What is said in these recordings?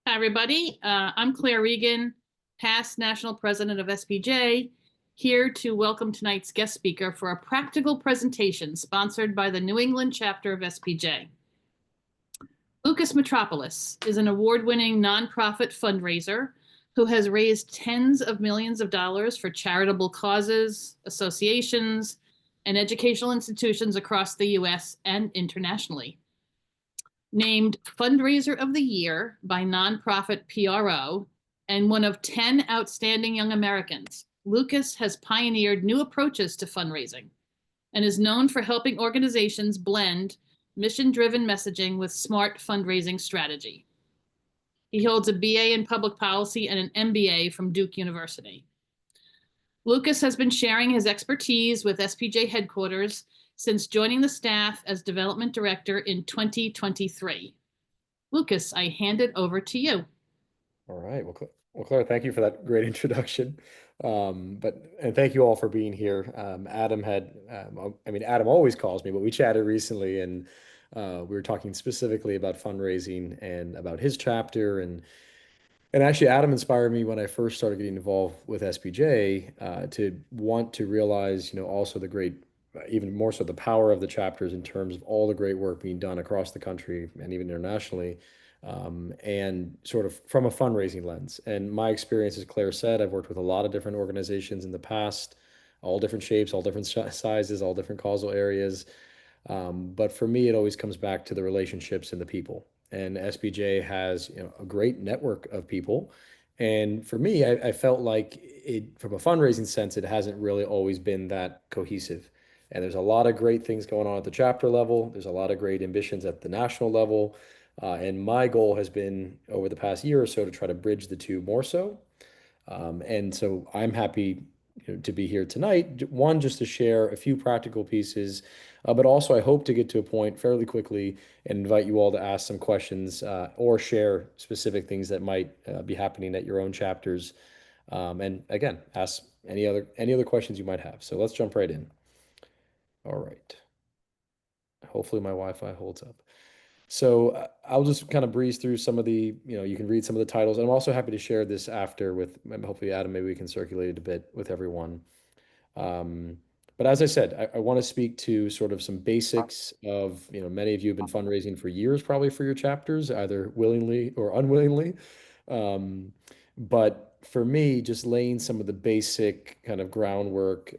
Hi, everybody. I'm Claire Regan, past national president of SPJ, here to welcome tonight's guest speaker for a practical presentation sponsored by the New England chapter of SPJ. Lucas Metropulos is an award-winning nonprofit fundraiser who has raised tens of millions of dollars for charitable causes, associations, and educational institutions across the U.S. and internationally. Named Fundraiser of the Year by Nonprofit PRO and one of 10 outstanding young Americans, Lucas has pioneered new approaches to fundraising and is known for helping organizations blend mission-driven messaging with smart fundraising strategy. He holds a BA in public policy and an MBA from Duke University. Lucas has been sharing his expertise with SPJ headquarters since joining the staff as development director in 2023. Lucas, I hand it over to you. All right. Well, Claire, thank you for that great introduction. And thank you all for being here. Adam always calls me, but we chatted recently and we were talking specifically about fundraising and about his chapter. And actually, Adam inspired me when I first started getting involved with SPJ to want to realize, also the great, even more so the power of the chapters in terms of all the great work being done across the country and even internationally, and sort of from a fundraising lens. And my experience, as Claire said, I've worked with a lot of different organizations in the past, all different shapes, all different sizes, all different causal areas. But for me, it always comes back to the relationships and the people. And SPJ has, a great network of people. And for me, I felt like it, from a fundraising sense, it hasn't really always been that cohesive. And there's a lot of great things going on at the chapter level. There's a lot of great ambitions at the national level. And my goal has been over the past year or so to try to bridge the two more so. And so I'm happy, to be here tonight. One, just to share a few practical pieces, but also I hope to get to a point fairly quickly and invite you all to ask some questions or share specific things that might be happening at your own chapters. And again, ask any other questions you might have. So let's jump right in. All right. Hopefully my Wi-Fi holds up. So I'll just kind of breeze through some of the, you can read some of the titles. And I'm also happy to share this after with, hopefully, Adam, maybe we can circulate it a bit with everyone. Um, but as I said, I want to speak to sort of some basics of, many of you have been fundraising for years, probably for your chapters, either willingly or unwillingly. Um, but for me, just laying some of the basic kind of groundwork,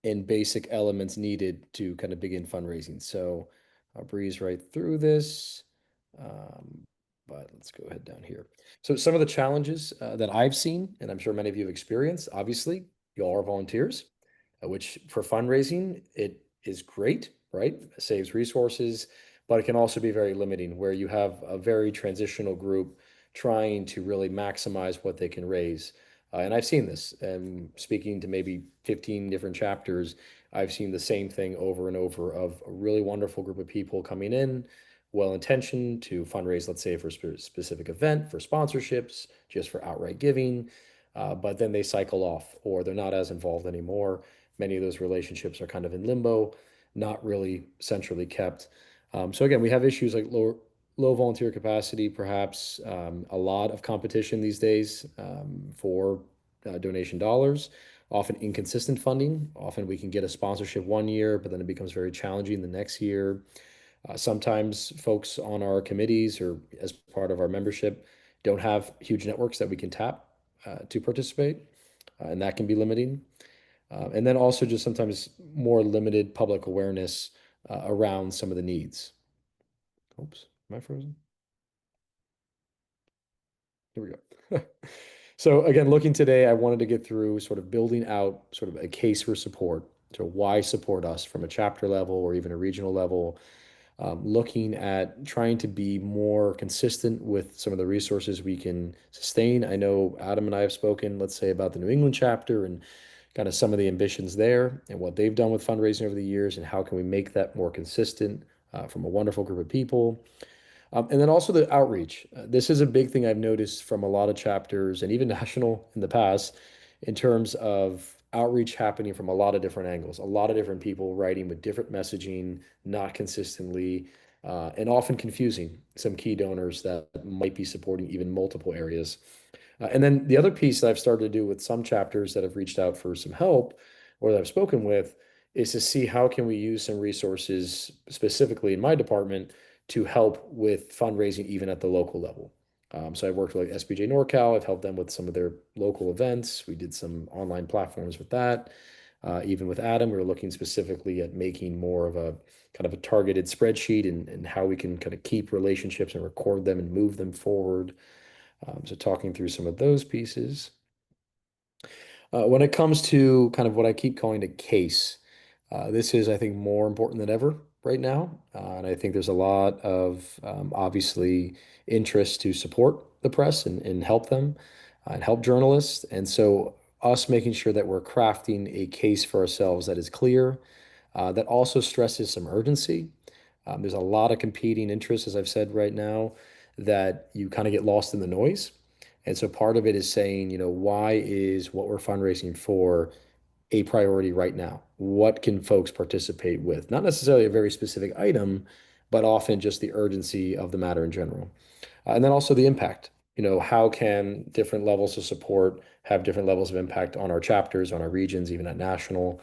and basic elements needed to kind of begin fundraising. So I'll breeze right through this. Um, but let's go ahead down here. So some of the challenges that I've seen, and I'm sure many of you have experienced, obviously, you all are volunteers, which for fundraising, it is great, right? It saves resources, but it can also be very limiting where you have a very transitional group trying to really maximize what they can raise. And I've seen this, and speaking to maybe 15 different chapters, I've seen the same thing over and over of a really wonderful group of people coming in, well-intentioned to fundraise, let's say for a specific event, for sponsorships, just for outright giving, but then they cycle off or they're not as involved anymore. Many of those relationships are kind of in limbo, not really centrally kept. So again, we have issues like low volunteer capacity, perhaps a lot of competition these days for donation dollars, often inconsistent funding. Often we can get a sponsorship one year, but then it becomes very challenging the next year. Sometimes folks on our committees or as part of our membership don't have huge networks that we can tap to participate, and that can be limiting. And then also just sometimes more limited public awareness around some of the needs. Oops, am I frozen? Here we go. So again, looking today, I wanted to get through sort of building out sort of a case for support. So why support us from a chapter level or even a regional level? Looking at trying to be more consistent with some of the resources we can sustain. I know Adam and I have spoken, let's say, about the New England chapter and kind of some of the ambitions there and what they've done with fundraising over the years and how can we make that more consistent from a wonderful group of people. And then also the outreach. This is a big thing I've noticed from a lot of chapters and even national in the past in terms of outreach happening from a lot of different angles, a lot of different people writing with different messaging, not consistently. and often confusing some key donors that might be supporting even multiple areas. And then the other piece that I've started to do with some chapters that have reached out for some help or that I've spoken with is to see how can we use some resources specifically in my department to help with fundraising even at the local level. So I've worked with like SPJ NorCal. I've helped them with some of their local events. We did some online platforms with that. Even with Adam, we were looking specifically at making more of a kind of a targeted spreadsheet and how we can kind of keep relationships and record them and move them forward. So talking through some of those pieces. When it comes to kind of what I keep calling a case, this is, I think, more important than ever right now. And I think there's a lot of obviously interest to support the press and help them and help journalists. And so, us making sure that we're crafting a case for ourselves that is clear, that also stresses some urgency. There's a lot of competing interests, as I've said right now, that you kind of get lost in the noise. And so part of it is saying, why is what we're fundraising for a priority right now? What can folks participate with? Not necessarily a very specific item, but often just the urgency of the matter in general. And then also the impact. How can different levels of support have different levels of impact on our chapters, on our regions, even at national?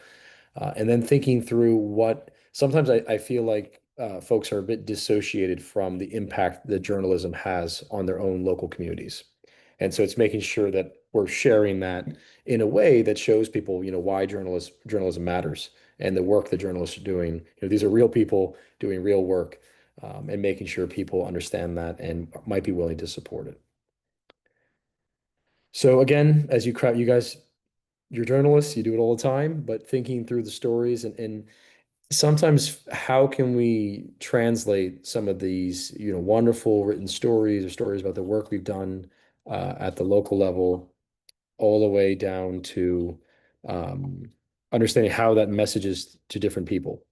And then thinking through what sometimes I feel like folks are a bit dissociated from the impact that journalism has on their own local communities. And so it's making sure that we're sharing that in a way that shows people, why journalism matters and the work that journalists are doing. These are real people doing real work, and making sure people understand that and might be willing to support it. So again, as you guys, you're journalists, you do it all the time, but thinking through the stories and sometimes how can we translate some of these, wonderful written stories or stories about the work we've done at the local level all the way down to um, understanding how that messages to different people.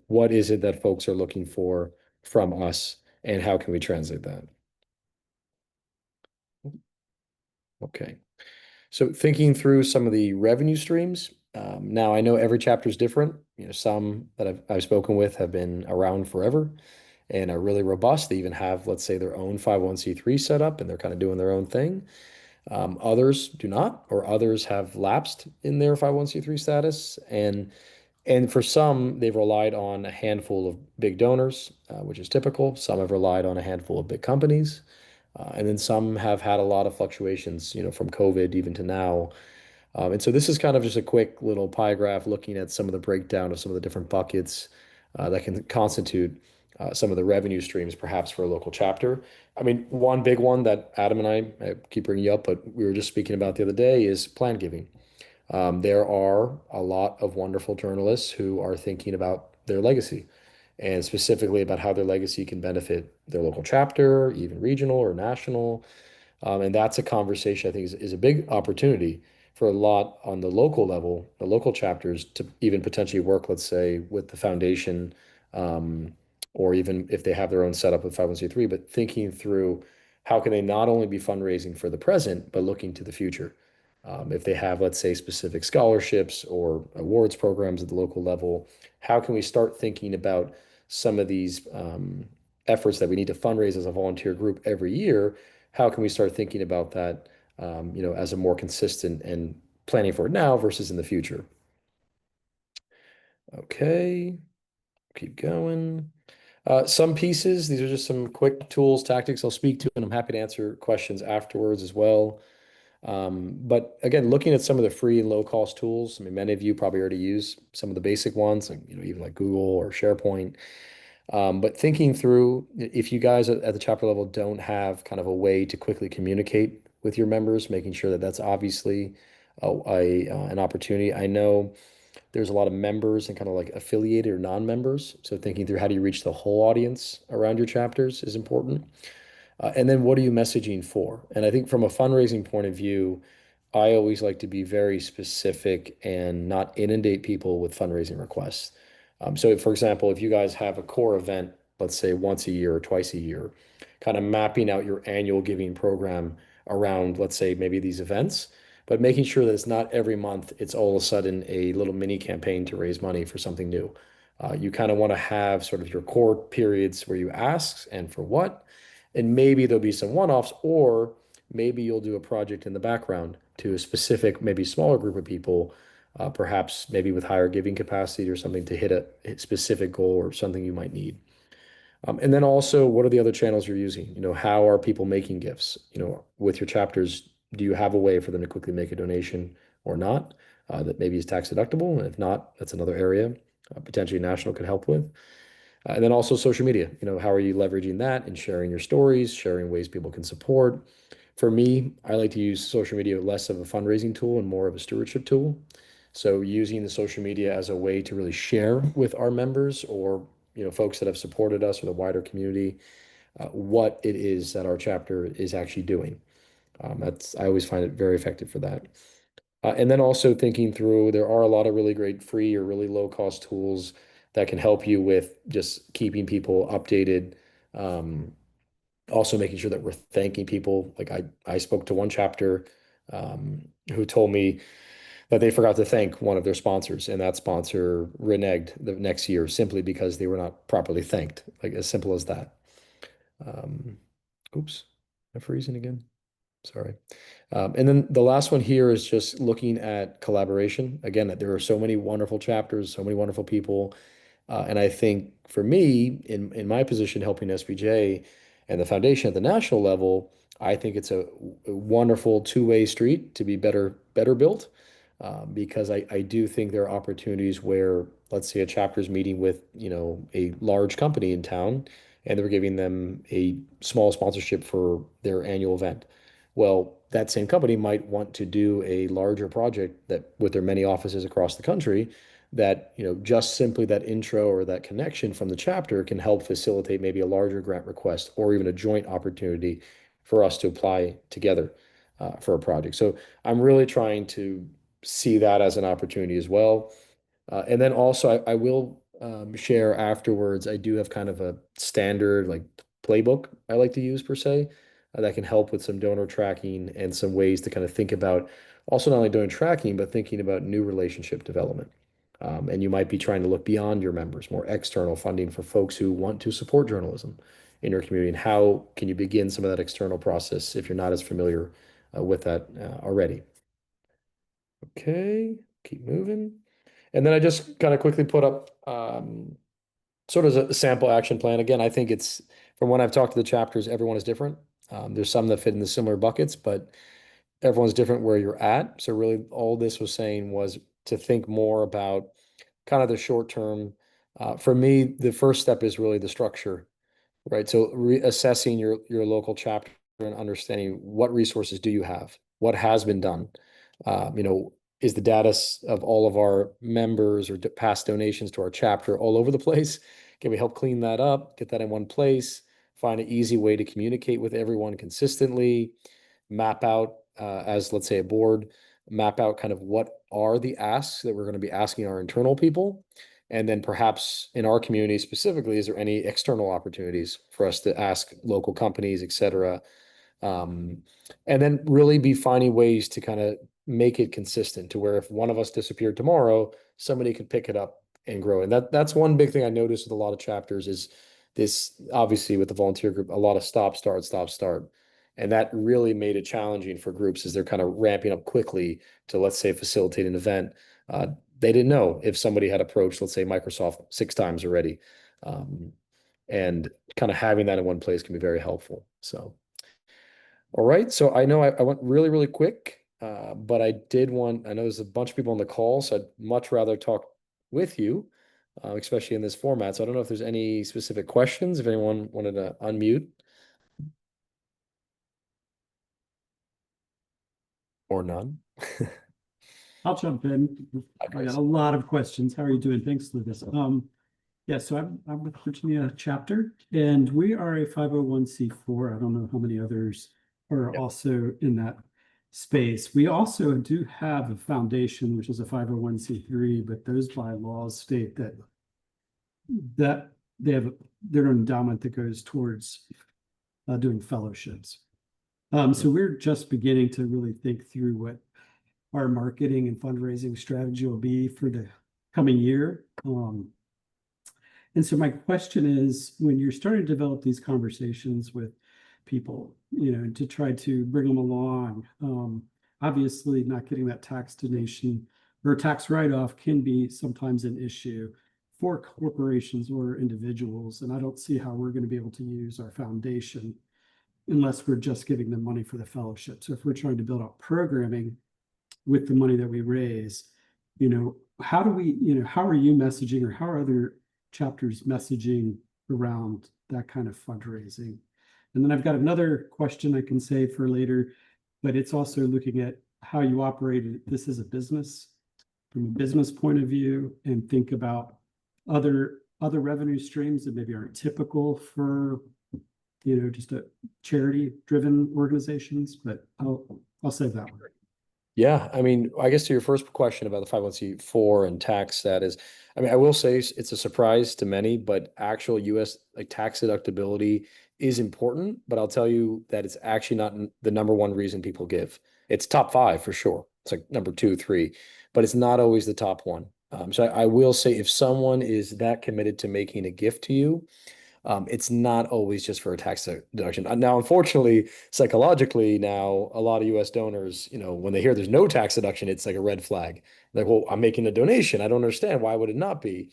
What is it that folks are looking for from us, and how can we translate that? Okay. So thinking through some of the revenue streams, now I know every chapter is different. Some that I've spoken with have been around forever and are really robust. They even have, let's say, their own 501(c)(3) set up and they're kind of doing their own thing. Others do not, or others have lapsed in their 501(c)(3) status. And for some, they've relied on a handful of big donors, which is typical. Some have relied on a handful of big companies. And then some have had a lot of fluctuations, from COVID even to now. And so this is kind of just a quick little pie graph looking at some of the breakdown of some of the different buckets that can constitute some of the revenue streams, perhaps for a local chapter. I mean, one big one that Adam and I keep bringing you up, but we were just speaking about the other day is plan giving. There are a lot of wonderful journalists who are thinking about their legacy and specifically about how their legacy can benefit their local chapter, even regional or national. And that's a conversation I think is a big opportunity for a lot on the local level, the local chapters to even potentially work, let's say, with the foundation, um, or even if they have their own setup with 501(c)(3), but thinking through how can they not only be fundraising for the present, but looking to the future. If they have, let's say, specific scholarships or awards programs at the local level, how can we start thinking about some of these efforts that we need to fundraise as a volunteer group every year? How can we start thinking about that, as a more consistent and planning for it now versus in the future? Okay, keep going. Some pieces, these are just some quick tools, tactics I'll speak to, and I'm happy to answer questions afterwards as well. But again, looking at some of the free and low cost tools, I mean, many of you probably already use some of the basic ones, like, even like Google or SharePoint. But thinking through, if you guys at the chapter level don't have kind of a way to quickly communicate with your members, making sure that that's obviously an opportunity. I know there's a lot of members and kind of like affiliated or non-members. So thinking through how do you reach the whole audience around your chapters is important. And then what are you messaging for? And I think from a fundraising point of view, I always like to be very specific and not inundate people with fundraising requests. So, for example, if you guys have a core event, let's say once a year or twice a year, kind of mapping out your annual giving program around, let's say, maybe these events, but making sure that it's not every month, it's all of a sudden a little mini campaign to raise money for something new. You kind of want to have sort of your core periods where you ask and for what, and maybe there'll be some one-offs, or maybe you'll do a project in the background to a specific, maybe smaller group of people, perhaps maybe with higher giving capacity or something to hit a specific goal or something you might need. And then also, what are the other channels you're using? How are people making gifts? With your chapters, do you have a way for them to quickly make a donation or not? That maybe is tax deductible. And if not, that's another area potentially national could help with. And then also social media. How are you leveraging that and sharing your stories, sharing ways people can support? For me, I like to use social media less of a fundraising tool and more of a stewardship tool. So using the social media as a way to really share with our members or folks that have supported us or the wider community what it is that our chapter is actually doing. I always find it very effective for that. And then also thinking through, there are a lot of really great free or really low cost tools that can help you with just keeping people updated. Also making sure that we're thanking people. Like I spoke to one chapter who told me that they forgot to thank one of their sponsors, and that sponsor reneged the next year simply because they were not properly thanked. Like as simple as that. Um, Oops, am I freezing again? Sorry. And then the last one here is just looking at collaboration. Again, there are so many wonderful chapters, so many wonderful people. And I think for me, in my position helping SPJ and the foundation at the national level, I think it's a wonderful two-way street to be better built. Because I do think there are opportunities where, let's say, a chapter is meeting with, a large company in town, and they're giving them a small sponsorship for their annual event. Well, that same company might want to do a larger project that with their many offices across the country that, just simply that intro or that connection from the chapter can help facilitate maybe a larger grant request or even a joint opportunity for us to apply together for a project. So I'm really trying to see that as an opportunity as well. And then also, I will share afterwards. I do have kind of a standard like playbook I like to use per se that can help with some donor tracking and some ways to kind of think about also not only donor tracking, but thinking about new relationship development. And you might be trying to look beyond your members, more external funding for folks who want to support journalism in your community. And how can you begin some of that external process if you're not as familiar with that already? Okay, keep moving. And then I just kind of quickly put up sort of a sample action plan. Again, I think it's from when I've talked to the chapters, everyone is different. There's some that fit in the similar buckets, but everyone's different where you're at. So really all this was saying was to think more about kind of the short term. For me, the first step is really the structure, right? So reassessing your local chapter and understanding what resources do you have, what has been done. Is the data of all of our members or past donations to our chapter all over the place? Can we help clean that up, get that in one place, find an easy way to communicate with everyone consistently, map out as let's say a board, map out kind of what are the asks that we're going to be asking our internal people. And then perhaps in our community specifically, is there any external opportunities for us to ask local companies, et cetera? And then really be finding ways to kind of make it consistent to where if one of us disappeared tomorrow, somebody could pick it up and grow. And that's one big thing I noticed with a lot of chapters is this, obviously with the volunteer group, a lot of stop, start, stop, start. And that really made it challenging for groups as they're kind of ramping up quickly to, let's say, facilitate an event. They didn't know if somebody had approached, let's say, Microsoft 6 times already. And kind of having that in one place can be very helpful. So, all right. So I know I went really, really quick, but I know there's a bunch of people on the call, so I'd much rather talk with you, especially in this format. So I don't know if there's any specific questions, if anyone wanted to unmute or none. I'll jump in. I got a lot of questions. How are you doing? Thanks, Lucas. Yeah, so I'm with Virginia chapter, and we are a 501c4. I don't know how many others are also in that space. We also do have a foundation, which is a 501c3, but those bylaws state that they have their endowment that goes towards doing fellowships. So we're just beginning to really think through what our marketing and fundraising strategy will be for the coming year. And so my question is, when you're starting to develop these conversations with people, to try to bring them along, obviously not getting that tax donation or tax write-off can be sometimes an issue for corporations or individuals. And I don't see how we're going to be able to use our foundation unless we're just giving them money for the fellowship. So if we're trying to build out programming with the money that we raise, how are you messaging, or how are other chapters messaging around that kind of fundraising? And then I've got another question I can save for later, but it's also looking at how you operate this as a business, from a business point of view, and think about other revenue streams that maybe aren't typical for just a charity driven organizations, but I'll save that one. Yeah, I mean, I guess to your first question about the 501c4 and tax status, I mean, I will say it's a surprise to many, but actual US like tax deductibility is important, but I'll tell you that it's actually not the number one reason people give. It's top five for sure. It's like number two, three, but it's not always the top one. So I will say if someone is that committed to making a gift to you, it's not always just for a tax deduction. Now, unfortunately, psychologically, now a lot of U.S. donors, when they hear there's no tax deduction, it's like a red flag. Like, well, I'm making a donation. I don't understand. Why would it not be?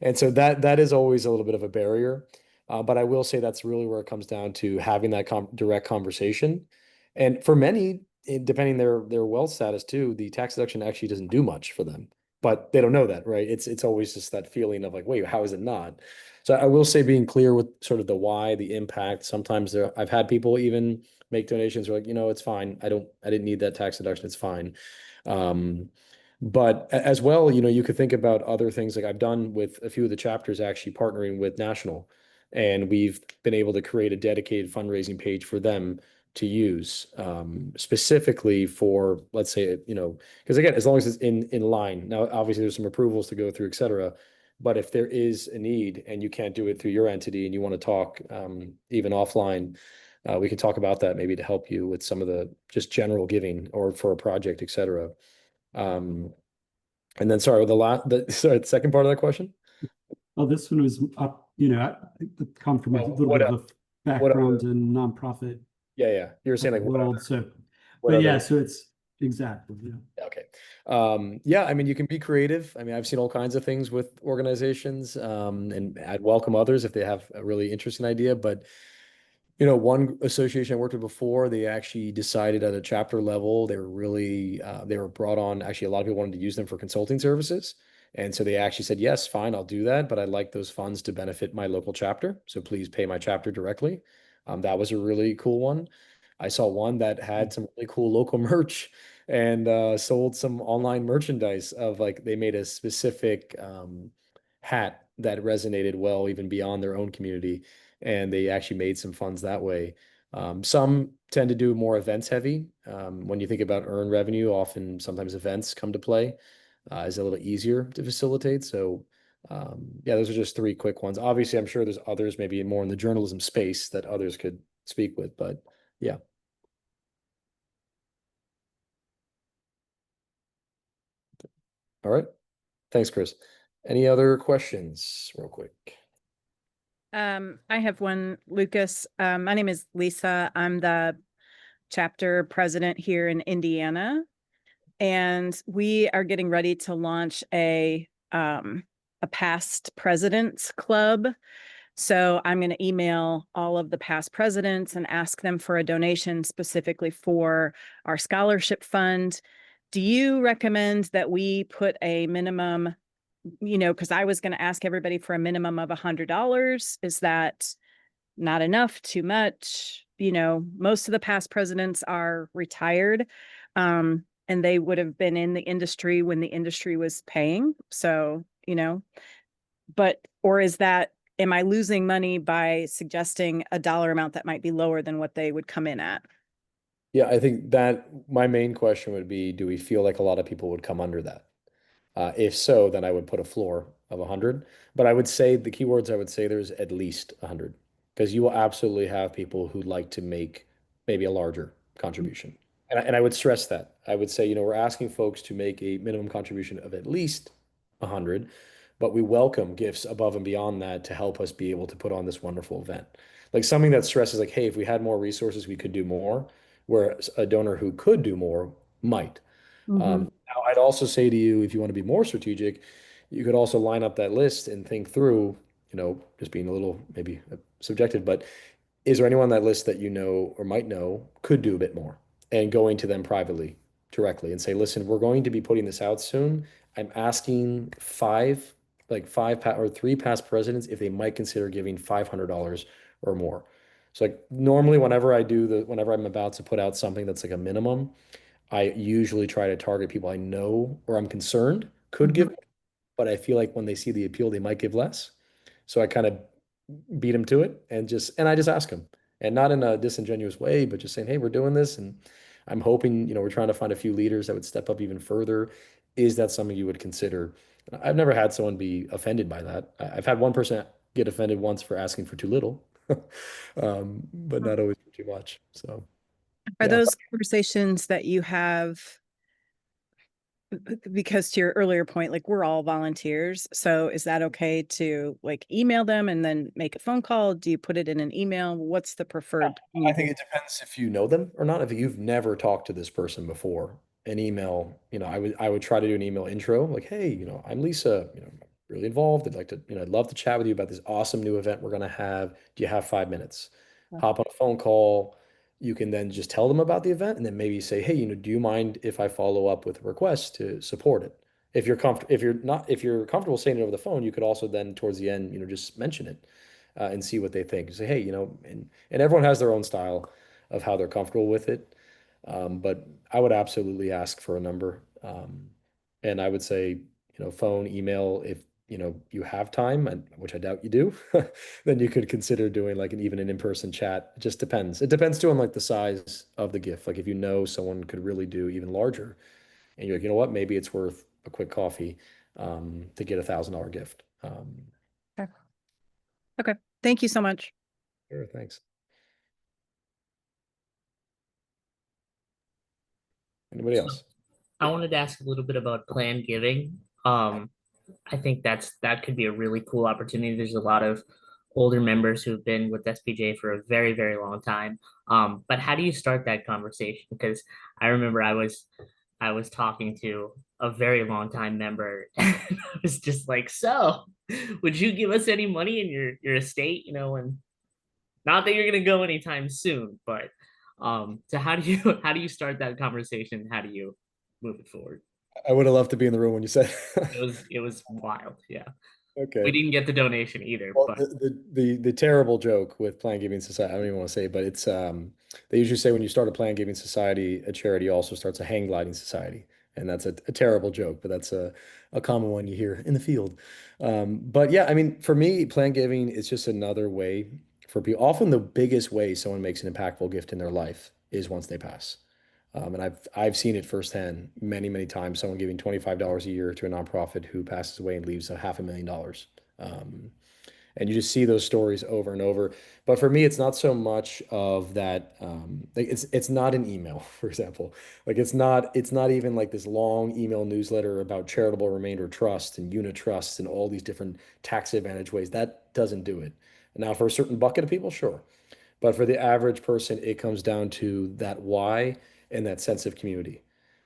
And so that is always a little bit of a barrier. But I will say that's really where it comes down to having that direct conversation. And for many, depending their wealth status too, the tax deduction actually doesn't do much for them. But they don't know that, right? It's always just that feeling of like, wait, how is it not? So I will say being clear with sort of the why, the impact. Sometimes I've had people even make donations who are like, it's fine. I didn't need that tax deduction. It's fine. But as well, you could think about other things like I've done with a few of the chapters actually partnering with National, and we've been able to create a dedicated fundraising page for them to use specifically for, let's say, because again, as long as it's in line. Now, obviously there's some approvals to go through, et cetera. But if there is a need and you can't do it through your entity and you want to talk even offline, we can talk about that maybe to help you with some of the just general giving or for a project, et cetera. And then, sorry, the second part of that question. Well, this one was up, I come from a little bit of a background in nonprofit. Yeah. You were saying like world. So it's exactly. Yeah. Okay. Yeah, I mean, you can be creative. I mean, I've seen all kinds of things with organizations, and I'd welcome others if they have a really interesting idea. But, one association I worked with before, they actually decided at a chapter level, they were brought on, actually, a lot of people wanted to use them for consulting services. And so they actually said, yes, fine, I'll do that, but I'd like those funds to benefit my local chapter. So please pay my chapter directly. That was a really cool one. I saw one that had some really cool local merch and sold some online merchandise of like they made a specific hat that resonated well even beyond their own community, and they actually made some funds that way. Some tend to do more events heavy. When you think about earned revenue, often sometimes events come to play. Is a little easier to facilitate. So yeah, those are just three quick ones. Obviously, I'm sure there's others maybe more in the journalism space that others could speak with, but yeah. All right. Thanks, Chris. Any other questions real quick? I have one, Lucas. My name is Lisa. I'm the chapter president here in Indiana, and we are getting ready to launch a past presidents club. So I'm going to email all of the past presidents and ask them for a donation specifically for our scholarship fund. Do you recommend that we put a minimum, because I was going to ask everybody for a minimum of $100. Is that not enough? Too much? Most of the past presidents are retired, and they would have been in the industry when the industry was paying. So, or am I losing money by suggesting a dollar amount that might be lower than what they would come in at? Yeah, I think that my main question would be, do we feel like a lot of people would come under that? If so, then I would put a floor of 100. But I would say the keywords I would say there's at least 100, because you will absolutely have people who'd like to make maybe a larger contribution. And I would stress that. I would say, we're asking folks to make a minimum contribution of at least 100, but we welcome gifts above and beyond that to help us be able to put on this wonderful event. Like something that stresses like, hey, if we had more resources, we could do more, whereas a donor who could do more might. Mhm. Now, I'd also say to you, if you want to be more strategic, you could also line up that list and think through, just being a little maybe subjective, but is there anyone on that list that you know or might know could do a bit more? And going to them privately, directly, and say, listen, we're going to be putting this out soon. I'm asking or three past presidents if they might consider giving $500 or more. So like normally whenever I'm about to put out something that's like a minimum, I usually try to target people I know or I'm concerned could give, but I feel like when they see the appeal, they might give less. So I kind of beat them to it and I just ask them, and not in a disingenuous way, but just saying, hey, we're doing this, and I'm hoping, we're trying to find a few leaders that would step up even further. Is that something you would consider? I've never had someone be offended by that. I've had one person get offended once for asking for too little, but not always for too much. So Are yeah. those conversations that you have, because to your earlier point, like we're all volunteers. So is that okay to like email them and then make a phone call? Do you put it in an email? What's the preferred? I think it depends if you know them or not. If you've never talked to this person before, an email, I would try to do an email intro, like, hey, I'm Lisa, really involved. I'd like to, I'd love to chat with you about this awesome new event we're gonna have. Do you have 5 minutes? Hop on a phone call. You can then just tell them about the event and then maybe say, hey, do you mind if I follow up with a request to support it? If you're comfortable saying it over the phone, you could also then towards the end, just mention it and see what they think. Say, hey, and everyone has their own style of how they're comfortable with it. But I would absolutely ask for a number. And I would say, phone, email, if you have time, and which I doubt you do, then you could consider doing like even an in-person chat. It just depends. It depends too on like the size of the gift. Like if someone could really do even larger, and you're like, you know what, maybe it's worth a quick coffee to get $1,000 gift. Okay. Thank you so much. Sure, thanks. Anybody else? I wanted to ask a little bit about planned giving. I think that could be a really cool opportunity. There's a lot of older members who've been with SPJ for a very, very long time. But how do you start that conversation? Because I remember I was talking to a very long time member and I was just like, so would you give us any money in your estate? And not that you're gonna go anytime soon, but so how do you start that conversation? How do you move it forward? I would have loved to be in the room when you said. It was wild. Yeah. Okay. We didn't get the donation either, Well, but the terrible joke with Plan Giving Society, I don't even want to say, but it's they usually say when you start a Plan Giving Society, a charity also starts a hang gliding society. And that's a terrible joke, but that's a common one you hear in the field. But yeah, I mean, for me, Plan Giving is just another way for people. Often the biggest way someone makes an impactful gift in their life is once they pass. And I've seen it firsthand many, many times. Someone giving $25 a year to a nonprofit who passes away and leaves a $500,000. And you just see those stories over and over. But for me, it's not so much of that. Like it's not an email, for example. Like it's not even like this long email newsletter about charitable remainder trust and unit trusts and all these different tax advantage ways. That doesn't do it. Now, for a certain bucket of people, sure. But for the average person, it comes down to that why and that sense of community.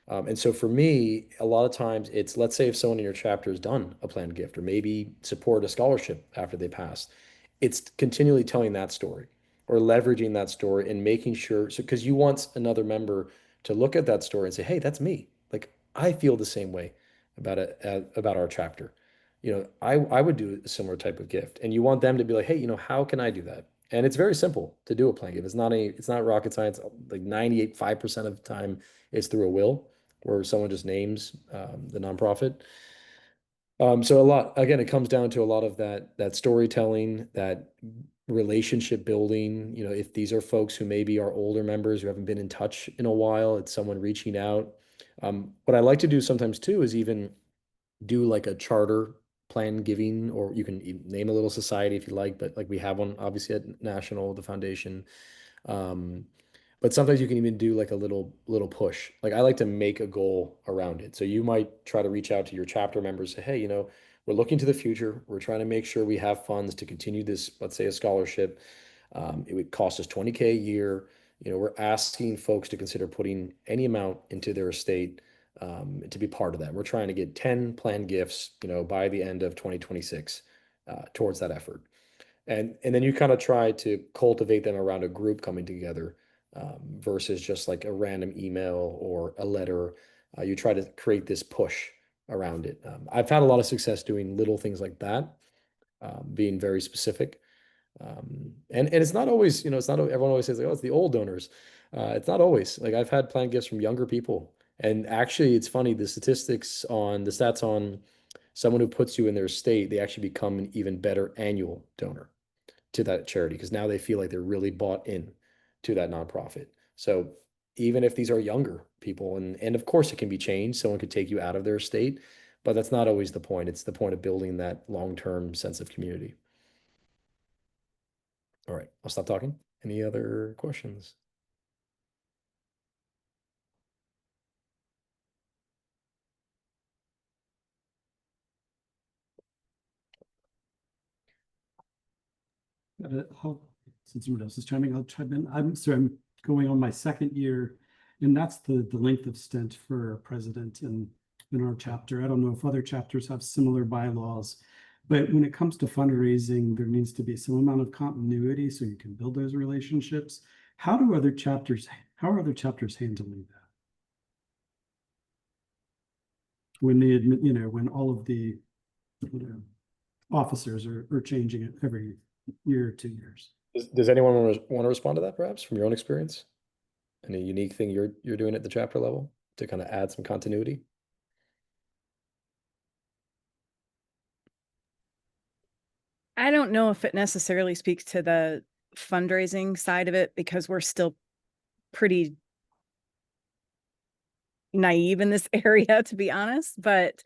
And so for me, a lot of times it's, let's say if someone in your chapter has done a planned gift or maybe support a scholarship after they pass, it's continually telling that story or leveraging that story and making sure, so because you want another member to look at that story and say, hey, that's me. Like I feel the same way about it, about our chapter. I would do a similar type of gift. And you want them to be like, hey, how can I do that? And it's very simple to do a plan gift. It's not rocket science. Like 98.5% of the time it's through a will where someone just names the nonprofit. So again, it comes down to a lot of that storytelling, that relationship building. If these are folks who maybe are older members who haven't been in touch in a while, it's someone reaching out. What I like to do sometimes too is even do like a charter plan giving, or you can name a little society if you like, but like we have one obviously at National, the foundation. But sometimes you can even do like a little push. Like I like to make a goal around it. So you might try to reach out to your chapter members, say, hey, we're looking to the future. We're trying to make sure we have funds to continue this, let's say a scholarship. It would cost us 20K a year. We're asking folks to consider putting any amount into their estate to be part of that. We're trying to get 10 planned gifts, by the end of 2026 towards that effort. And then you kind of try to cultivate them around a group coming together versus just like a random email or a letter. You try to create this push around it. I've had a lot of success doing little things like that, being very specific. And it's not always, it's not, everyone always says like, oh, it's the old donors. It's not always. Like I've had planned gifts from younger people. And actually, it's funny, the stats on someone who puts you in their state, they actually become an even better annual donor to that charity because now they feel like they're really bought in to that nonprofit. So even if these are younger people, and of course it can be changed, someone could take you out of their state, but that's not always the point. It's the point of building that long-term sense of community. All right, I'll stop talking. Any other questions? Since someone else is chiming, I'll chime in. I'm going on my second year, and that's the length of stint for a president in our chapter. I don't know if other chapters have similar bylaws, but when it comes to fundraising, there needs to be some amount of continuity so you can build those relationships. How are other chapters handling that? When when all of the officers are changing it every year or 2 years. Does anyone want to respond to that, perhaps, from your own experience? Any unique thing you're doing at the chapter level to kind of add some continuity? I don't know if it necessarily speaks to the fundraising side of it because we're still pretty naive in this area, to be honest, but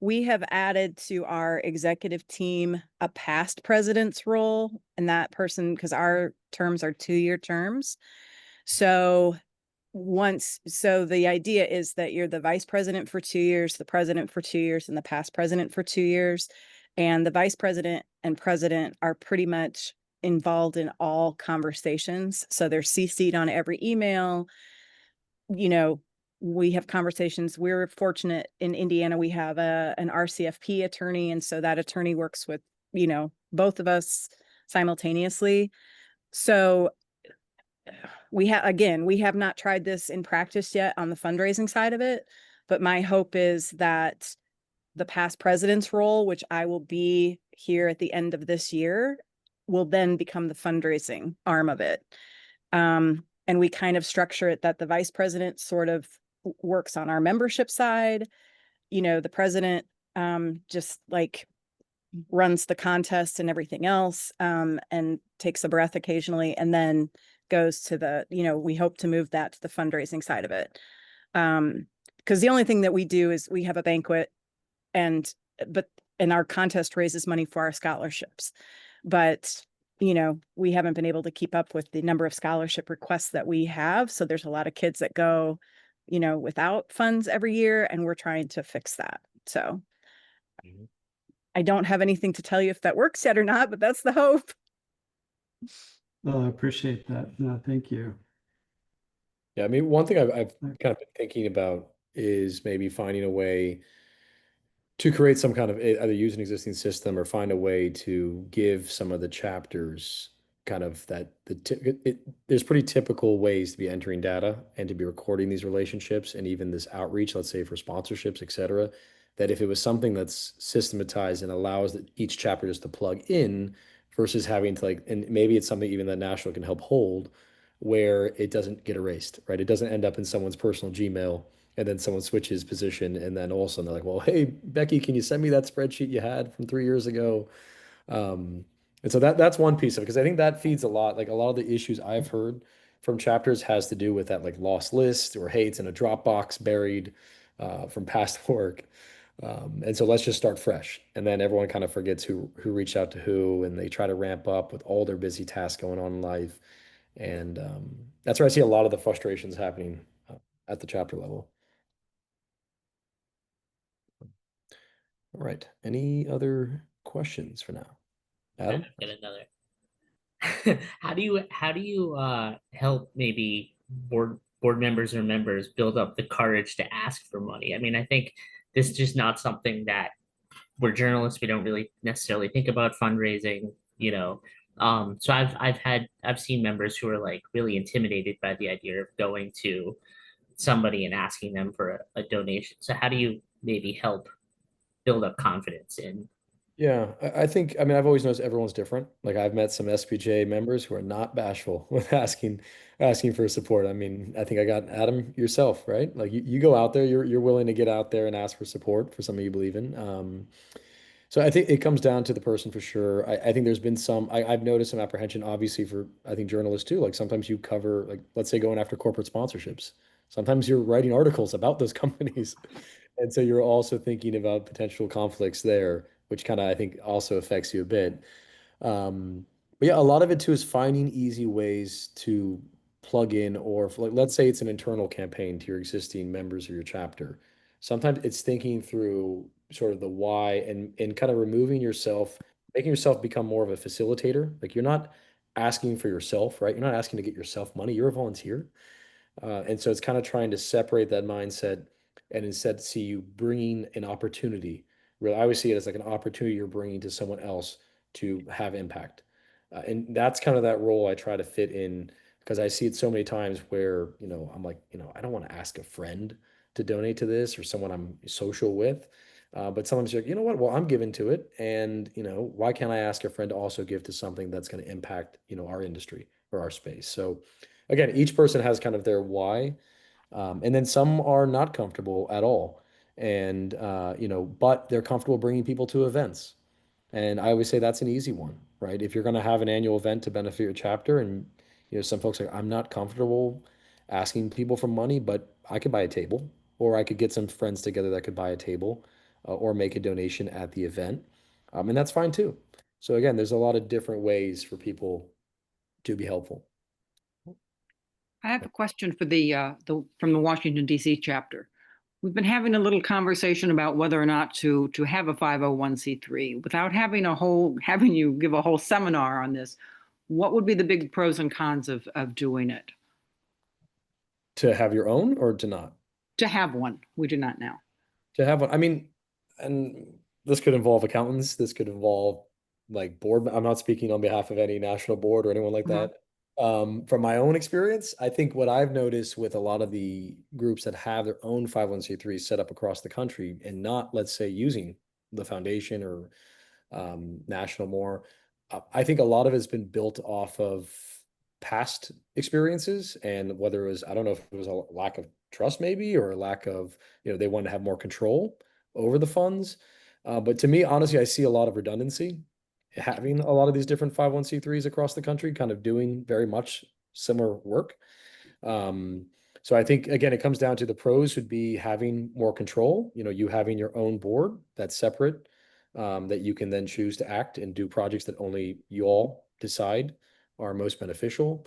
we have added to our executive team a past president's role, and that person, because our terms are 2-year terms. So the idea is that you're the vice president for 2 years, the president for 2 years, and the past president for 2 years. And the vice president and president are pretty much involved in all conversations. So they're CC'd on every email. We have conversations. We're fortunate in Indiana, we have an RCFP attorney. And so that attorney works with, both of us simultaneously. So we have not tried this in practice yet on the fundraising side of it, but my hope is that the past president's role, which I will be here at the end of this year, will then become the fundraising arm of it. And we kind of structure it that the vice president sort of works on our membership side. The president just like runs the contest and everything else, and takes a breath occasionally, and then goes to we hope to move that to the fundraising side of it. Because the only thing that we do is we have a banquet and our contest raises money for our scholarships. But, we haven't been able to keep up with the number of scholarship requests that we have. So there's a lot of kids that go, without funds every year, and we're trying to fix that. So I don't have anything to tell you if that works yet or not, but that's the hope. Well, I appreciate that. No, thank you. Yeah, I mean, one thing I've kind of been thinking about is maybe finding a way to create some kind of either use an existing system or find a way to give some of the chapters kind of there's pretty typical ways to be entering data and to be recording these relationships and even this outreach, let's say for sponsorships, et cetera, that if it was something that's systematized and allows each chapter just to plug in versus having to and maybe it's something even that National can help hold where it doesn't get erased, right? It doesn't end up in someone's personal Gmail and then someone switches position and then all of a sudden they're like, well, hey, Becky, can you send me that spreadsheet you had from 3 years ago? And so that's one piece of it, because I think that feeds a lot. Like a lot of the issues I've heard from chapters has to do with that like lost list or hey, it's in a Dropbox buried from past work. And so let's just start fresh. And then everyone kind of forgets who reached out to who, and they try to ramp up with all their busy tasks going on in life. And that's where I see a lot of the frustrations happening at the chapter level. All right. Any other questions for now? Adam? Get another. How do you help maybe board members or members build up the courage to ask for money? I mean, I think this is just not something that we're journalists, we don't really necessarily think about fundraising, you know. So I've seen members who are like really intimidated by the idea of going to somebody and asking them for a donation. So how do you maybe help build up confidence in? Yeah, I think, I mean, I've always noticed everyone's different. Like I've met some SPJ members who are not bashful with asking for support. I mean, I think I got Adam yourself, right? Like you go out there, you're willing to get out there and ask for support for something you believe in. So I think it comes down to the person for sure. I think there's been I've noticed some apprehension, obviously, for I think journalists too. Like sometimes you cover, like, let's say going after corporate sponsorships. Sometimes you're writing articles about those companies. And so you're also thinking about potential conflicts there, which kind of I think also affects you a bit. But yeah, a lot of it too is finding easy ways to plug in, or like, let's say it's an internal campaign to your existing members of your chapter. Sometimes it's thinking through sort of the why and kind of removing yourself, making yourself become more of a facilitator. Like you're not asking for yourself, right? You're not asking to get yourself money. You're a volunteer. And so it's kind of trying to separate that mindset and instead see you bringing an opportunity. Really, I always see it as like an opportunity you're bringing to someone else to have impact. And that's kind of that role I try to fit in because I see it so many times where, I'm like, I don't want to ask a friend to donate to this or someone I'm social with. But sometimes you're like, you know what? Well, I'm giving to it. And, why can't I ask a friend to also give to something that's going to impact, our industry or our space? So, again, each person has kind of their why, and then some are not comfortable at all, and but they're comfortable bringing people to events. And I always say that's an easy one, right? If you're going to have an annual event to benefit your chapter, and some folks are, I'm not comfortable asking people for money, but I could buy a table, or I could get some friends together that could buy a table, or make a donation at the event, and that's fine too. So again, there's a lot of different ways for people to be helpful. I have a question for from the Washington DC chapter. We've been having a little conversation about whether or not to have a 501c3 without having you give a whole seminar on this. What would be the big pros and cons of doing it? To have your own or to not? To have one, we do not now. To have one, I mean, and this could involve accountants, this could involve like board. I'm not speaking on behalf of any national board or anyone like that. From my own experience, I think what I've noticed with a lot of the groups that have their own 501c3 set up across the country and not, let's say, using the foundation or national more, I think a lot of it's been built off of past experiences, and whether it was, I don't know if it was a lack of trust maybe, or a lack of, they wanted to have more control over the funds. But to me, honestly, I see a lot of redundancy having a lot of these different 501c3s across the country kind of doing very much similar work. So I think, again, it comes down to the pros would be having more control, you having your own board that's separate, that you can then choose to act and do projects that only you all decide are most beneficial.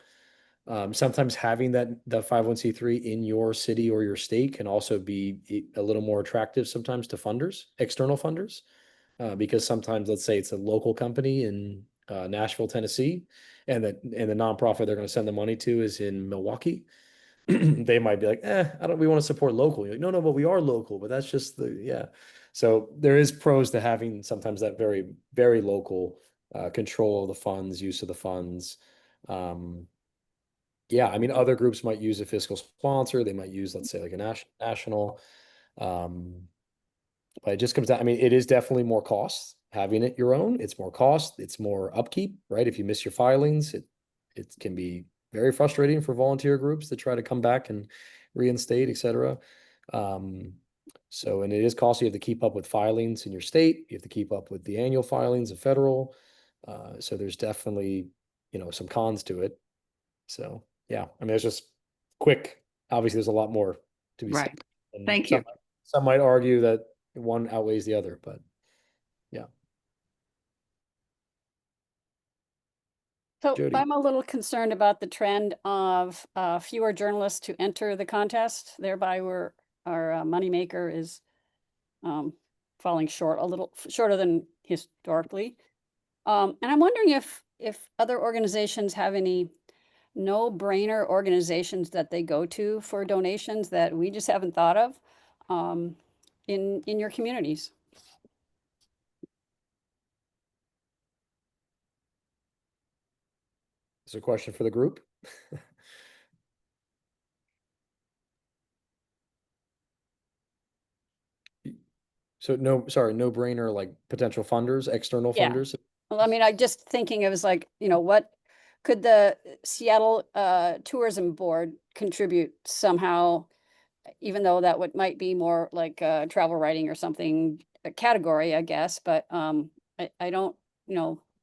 Sometimes having the 501c3 in your city or your state can also be a little more attractive sometimes to funders, external funders, because sometimes, let's say it's a local company in Nashville, Tennessee, and the nonprofit they're going to send the money to is in Milwaukee. They might be like, we want to support local. You're like, no, but we are local, but that's just yeah. So there is pros to having sometimes that very, very local control of the funds, use of the funds. Yeah, I mean, other groups might use a fiscal sponsor. They might use, let's say, like a national. But it just comes down, I mean, it is definitely more costs having it your own. It's more cost, it's more upkeep, right? If you miss your filings, it can be very frustrating for volunteer groups to try to come back and reinstate, et cetera. And it is costly. You have to keep up with filings in your state. You have to keep up with the annual filings of federal. So there's definitely, some cons to it. So yeah, I mean, it's just quick. Obviously, there's a lot more to be said. Right. And Thank you. Some might argue that one outweighs the other, but yeah. So Jody. I'm a little concerned about the trend of fewer journalists to enter the contest, thereby our moneymaker is falling short, a little shorter than historically. And I'm wondering if other organizations have any no-brainer organizations that they go to for donations that we just haven't thought of in your communities. Is there a question for the group? So no brainer, like potential funders, external Yeah. funders. Well, I mean, I just thinking it was like, what could the Seattle Tourism Board contribute somehow, even though that might be more like travel writing or something, a category, I guess, but I don't,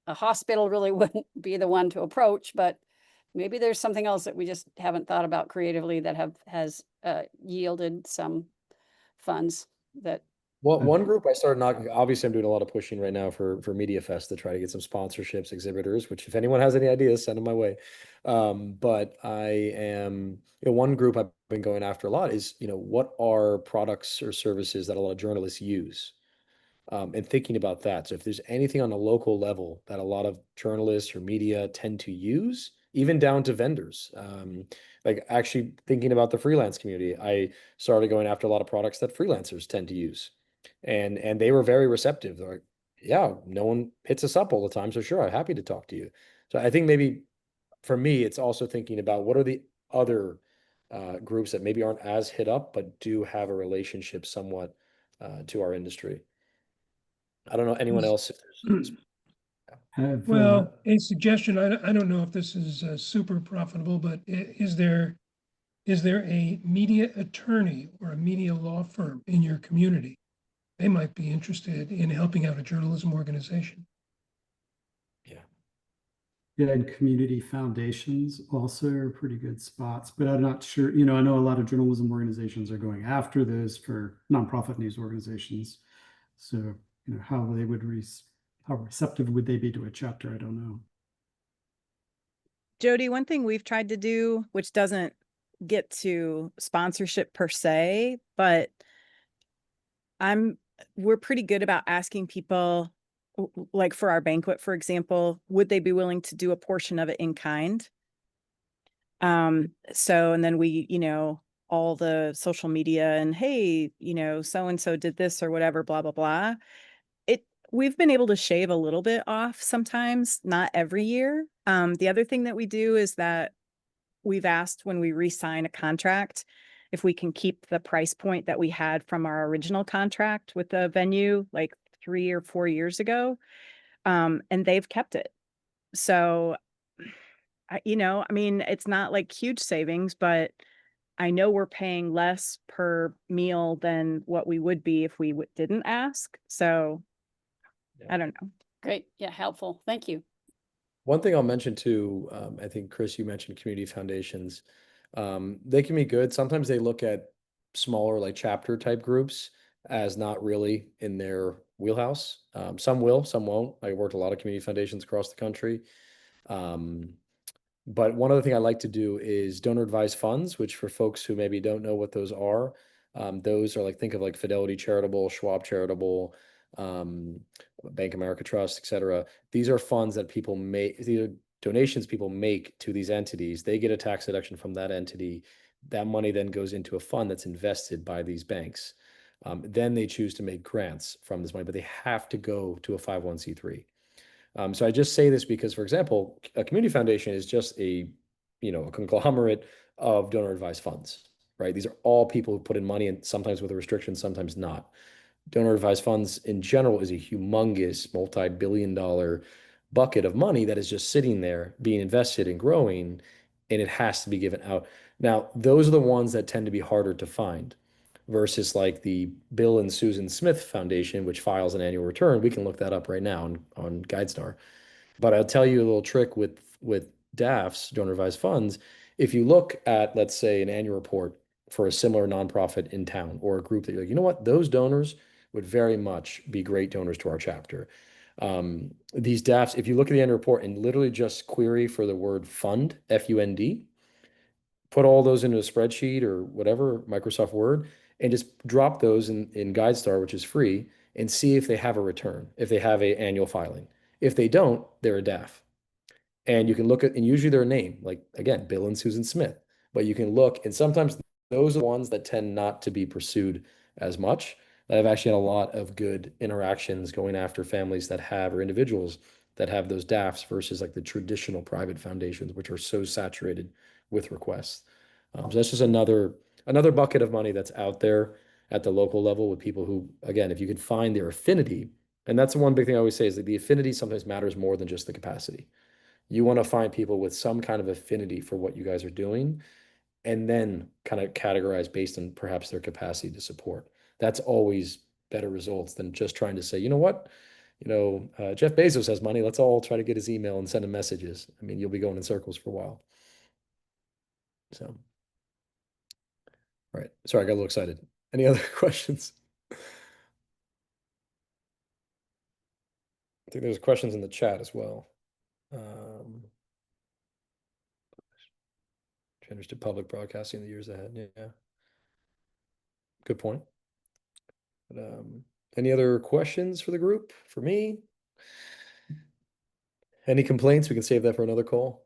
a hospital really wouldn't be the one to approach, but maybe there's something else that we just haven't thought about creatively that has yielded some funds that. Well, one group I started knocking, obviously I'm doing a lot of pushing right now for Media Fest to try to get some sponsorships, exhibitors, which if anyone has any ideas, send them my way. But one group I've been going after a lot is, what are products or services that a lot of journalists use? And thinking about that. So if there's anything on a local level that a lot of journalists or media tend to use, even down to vendors, like actually thinking about the freelance community, I started going after a lot of products that freelancers tend to use. And they were very receptive. They're like, yeah, no one hits us up all the time. So sure, I'm happy to talk to you. So I think maybe for me, it's also thinking about what are the other groups that maybe aren't as hit up, but do have a relationship somewhat to our industry. I don't know anyone else. Well, a suggestion, I don't know if this is super profitable, but is there a media attorney or a media law firm in your community? They might be interested in helping out a journalism organization. Yeah, and community foundations also are pretty good spots, but I'm not sure, I know a lot of journalism organizations are going after those for nonprofit news organizations. So, how they would how receptive would they be to a chapter? I don't know. Jody, one thing we've tried to do, which doesn't get to sponsorship per se, but we're pretty good about asking people, like for our banquet, for example, would they be willing to do a portion of it in kind? And then we, all the social media and hey, so-and-so did this or whatever, blah, blah, blah. We've been able to shave a little bit off sometimes, not every year. The other thing that we do is that we've asked when we re-sign a contract, if we can keep the price point that we had from our original contract with the venue, like 3 or 4 years ago. And they've kept it. So, it's not like huge savings, but I know we're paying less per meal than what we would be if we didn't ask. So I don't know. Great. Yeah, helpful. Thank you. One thing I'll mention too, I think Chris, you mentioned community foundations. They can be good. Sometimes they look at smaller like chapter type groups as not really in their wheelhouse. Some will, some won't. I worked a lot of community foundations across the country. But one other thing I like to do is donor advised funds, which for folks who maybe don't know what those are like, think of like Fidelity Charitable, Schwab Charitable, Bank America Trust, etc. These are funds that people make, these are donations people make to these entities. They get a tax deduction from that entity. That money then goes into a fund that's invested by these banks. Then they choose to make grants from this money, but they have to go to a 501c3. So I just say this because, for example, a community foundation is just a conglomerate of donor advised funds, right? These are all people who put in money, and sometimes with a restriction, sometimes not. Donor advised funds in general is a humongous multi-billion-dollar bucket of money that is just sitting there being invested and growing, and it has to be given out. Now, those are the ones that tend to be harder to find versus like the Bill and Susan Smith Foundation, which files an annual return. We can look that up right now on GuideStar. But I'll tell you a little trick with DAFs, donor advised funds. If you look at, let's say, an annual report for a similar nonprofit in town or a group that you're like, you know what, those donors would very much be great donors to our chapter. These DAFs, if you look at the annual report and literally just query for the word fund, F-U-N-D, put all those into a spreadsheet or whatever, Microsoft Word, and just drop those in GuideStar, which is free, and see if they have a return, if they have a annual filing. If they don't, they're a DAF. And you can look at, and usually their name, like again, Bill and Susan Smith, but you can look, and sometimes those are the ones that tend not to be pursued as much. I've actually had a lot of good interactions going after families that have, or individuals that have those DAFs versus like the traditional private foundations, which are so saturated with requests. So that's just another bucket of money that's out there at the local level with people who, again, if you can find their affinity, and that's the one big thing I always say is that the affinity sometimes matters more than just the capacity. You want to find people with some kind of affinity for what you guys are doing, and then kind of categorize based on perhaps their capacity to support. That's always better results than just trying to say, you know what, Jeff Bezos has money. Let's all try to get his email and send him messages. I mean, you'll be going in circles for a while. So, all right. Sorry, I got a little excited. Any other questions? I think there's questions in the chat as well. Changes to public broadcasting in the years ahead. Yeah. Good point. But, any other questions for the group, for me? Any complaints? We can save that for another call.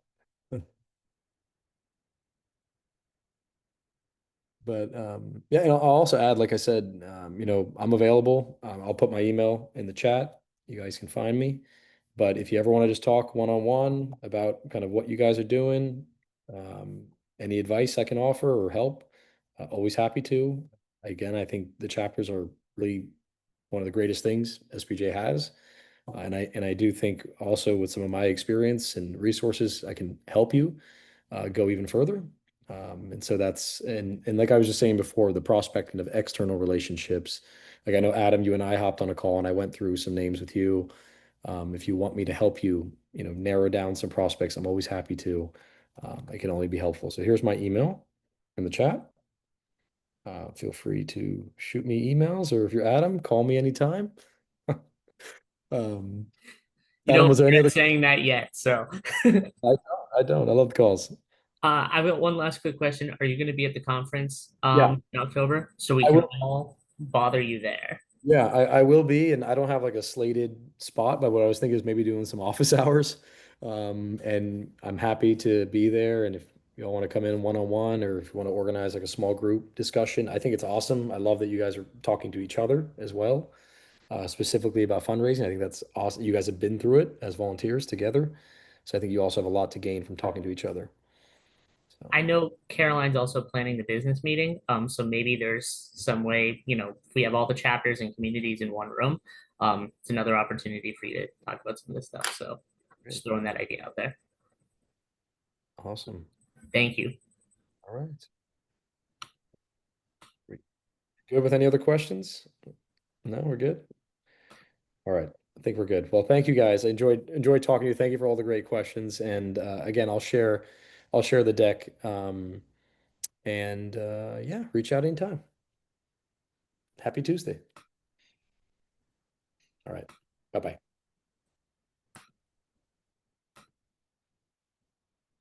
But yeah, and I'll also add, like I said, I'm available. I'll put my email in the chat. You guys can find me. But if you ever want to just talk one-on-one about kind of what you guys are doing, any advice I can offer or help, always happy to. Again, I think the chapters are really one of the greatest things SPJ has. And I do think also with some of my experience and resources, I can help you go even further. And so that's, and like I was just saying before, the prospecting of external relationships. Like I know, Adam, you and I hopped on a call and I went through some names with you. If you want me to help you, narrow down some prospects, I'm always happy to. I can only be helpful. So here's my email in the chat. Feel free to shoot me emails, or if you're Adam, call me anytime. You Adam, was there any regret other? saying that yet, so. I don't. I love the calls. I've got one last quick question. Are you going to be at the conference Yeah. in October? So we I can will. all bother you there. Yeah, I will be, and I don't have like a slated spot, but what I was thinking is maybe doing some office hours. And I'm happy to be there. And if you all want to come in one-on-one, or if you want to organize like a small group discussion, I think it's awesome. I love that you guys are talking to each other as well, specifically about fundraising. I think that's awesome. You guys have been through it as volunteers together. So I think you also have a lot to gain from talking to each other. So, I know Caroline's also planning the business meeting. So maybe there's some way, if we have all the chapters and communities in one room, it's another opportunity for you to talk about some of this stuff. So just throwing that idea out there. awesome. Thank you. All right. Good with any other questions? No, we're good. All right. I think we're good. Well, thank you guys. I enjoyed talking to you. Thank you for all the great questions. And again, I'll share the deck. Yeah, reach out anytime. Happy Tuesday. All right. Bye-bye.